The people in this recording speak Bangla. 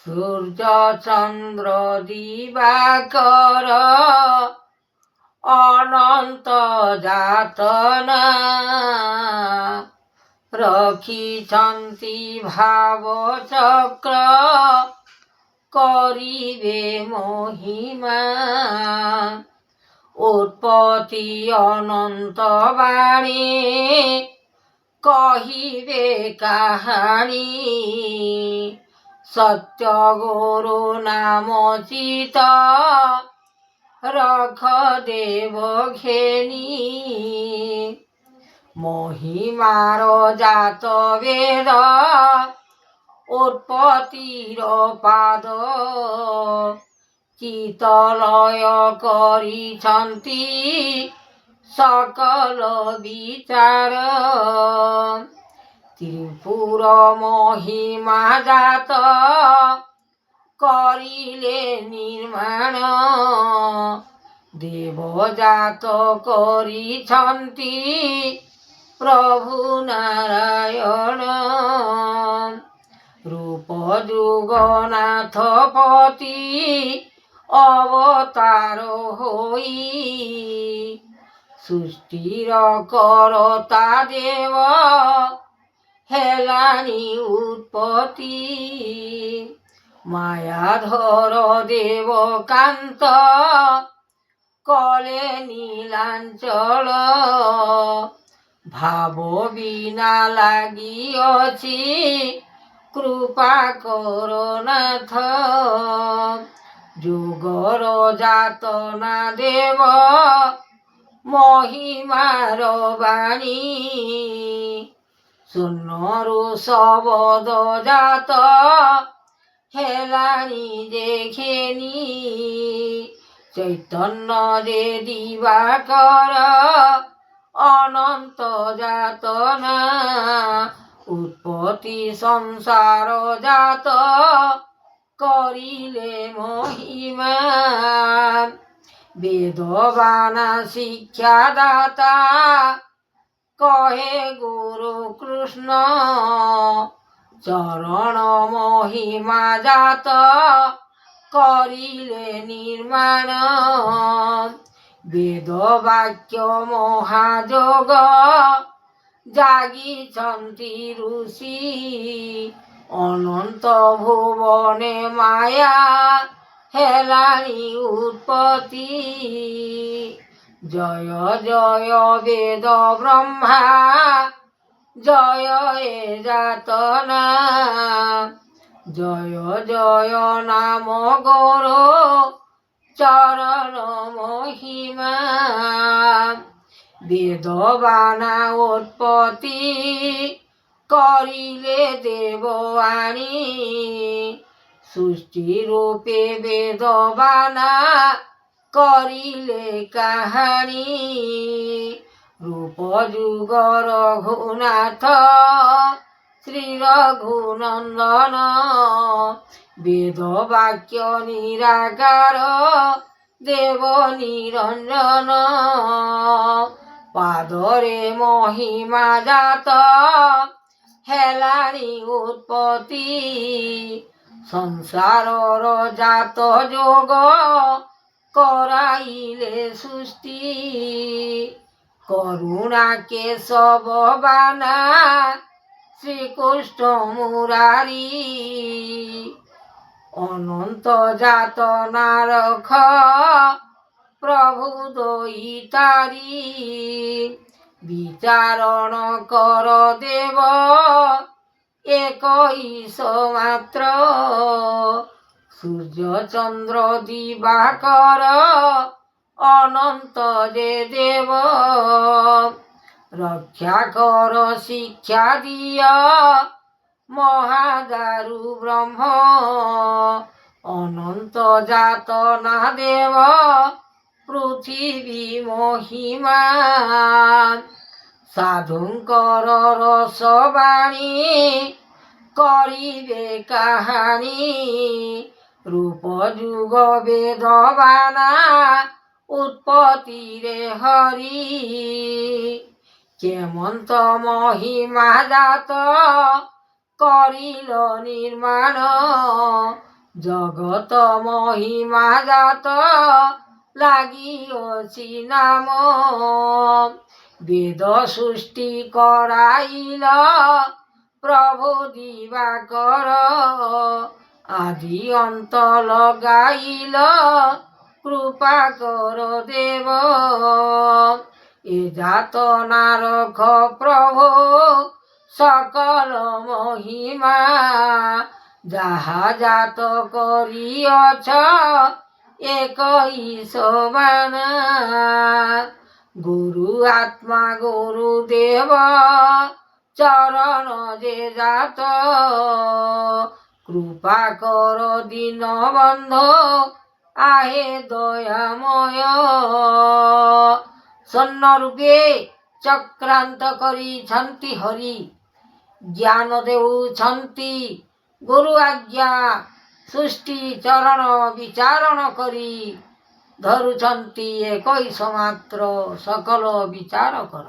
সূর্য চন্দ্র দিবাকর অনন্ত যাতনা রখিছন্তি ভাবচক্র করিবে মহিমা উৎপত্তি অনন্ত বাণী কহিবে কাহানি সত্য গুরু নাম চিত রখ দেব ঘেনি মহিমার জাত বেদ উৎপত্তির পাদ চিতলয় কৰিছন্তি সকল বিচার ত্রিপুর মহিমা জাত করিলে নির্মাণ দেবজাত কৰিছন্তি প্রভু নারায়ণ রূপ যুগনাথ পতি অবতার হই সৃষ্টির করতা দেব হেলানি উৎপত্তি মায়াধর দেব কান্ত কলে নীলাঞ্চল ভাব বিনা লাগিଅছি কৃপা করনাথ যুগর যাতনা দেব মহিমার বাণী শূন্যরু শবদ জাত হেলানি দেখেনি চৈতন্য রে দিবাকর অনন্ত যাতনা উৎপত্তি সংসার জাত করিলে মহিমা বেদবানা শিক্ষাদাতা কহে গুরু কৃষ্ণ চরণ মহিমা জাত করিলে নির্মাণ বেদ বাক্য মহাযোগ জাগিছন্তি ঋষি অনন্ত ভুবনে মায়া হেলানি উৎপত্তি জয় জয় বেদ ব্রহ্মা জয় এ যাতনা জয় জয় নাম গুরু চরণ মহিমা বেদবানা উৎপত্তি করিলে দেববাণী সৃষ্টি রূপে বেদবানা করিলে কাহানি রূপ যুগ রঘুনাথ শ্রী রঘুনন্দন বেদ বাক্য নিরাকার দেব নিরঞ্জন পাদরে মহিমা জাত হেলানি উৎপত্তি সংসারর জাত যোগ করাইলে সৃষ্টি করুণা কেশব বানা শ্রীকৃষ্ণ মুরারি অনন্ত যাতনা রখ প্রভু দইতারি বিচারণ কর দেব একইশ মাত্র সূর্য চন্দ্র দিবাকর অনন্ত যে দেব রক্ষা কর শিক্ষা দিয় মহাদারু ব্রহ্ম অনন্ত যাতনা দেব পৃথিবী মহিমা সাধুঙ্কর রসবাণী করিবে কাহানি রূপ যুগ বেদবানা উৎপত্তিরে হরি কেমন্ত মহিমা জাত করিল নির্মাণ জগত মহিমা জাত লাগিଅছি নাম, বেদ সৃষ্টি কৰাইল প্রভু দিবাকর, আদি অন্ত লগাইল কৃপা কর দেব, এ যাতনা রখ প্রভু সকল মহিমা, যাহা জাত করিয়ছ একই সমান, গুরু আত্মা গুরু দেব চরণ যে জাত, কৃপা কর দীন বন্ধু আহে দয়াময়, স্বর্ণরূপে চক্রান্ত କରିଛନ୍ତି হরি, জ্ঞাନ ଦେଉଛନ୍ତି ଗୁରୁ ଆଜ୍ଞା, ସୃଷ୍ଟି ଚରଣ ବିଚାରଣ କରି, ଧରୁଛନ୍ତି ଏକୈଶ ମାତ୍ର, ସକଳ ବିଚାର କର।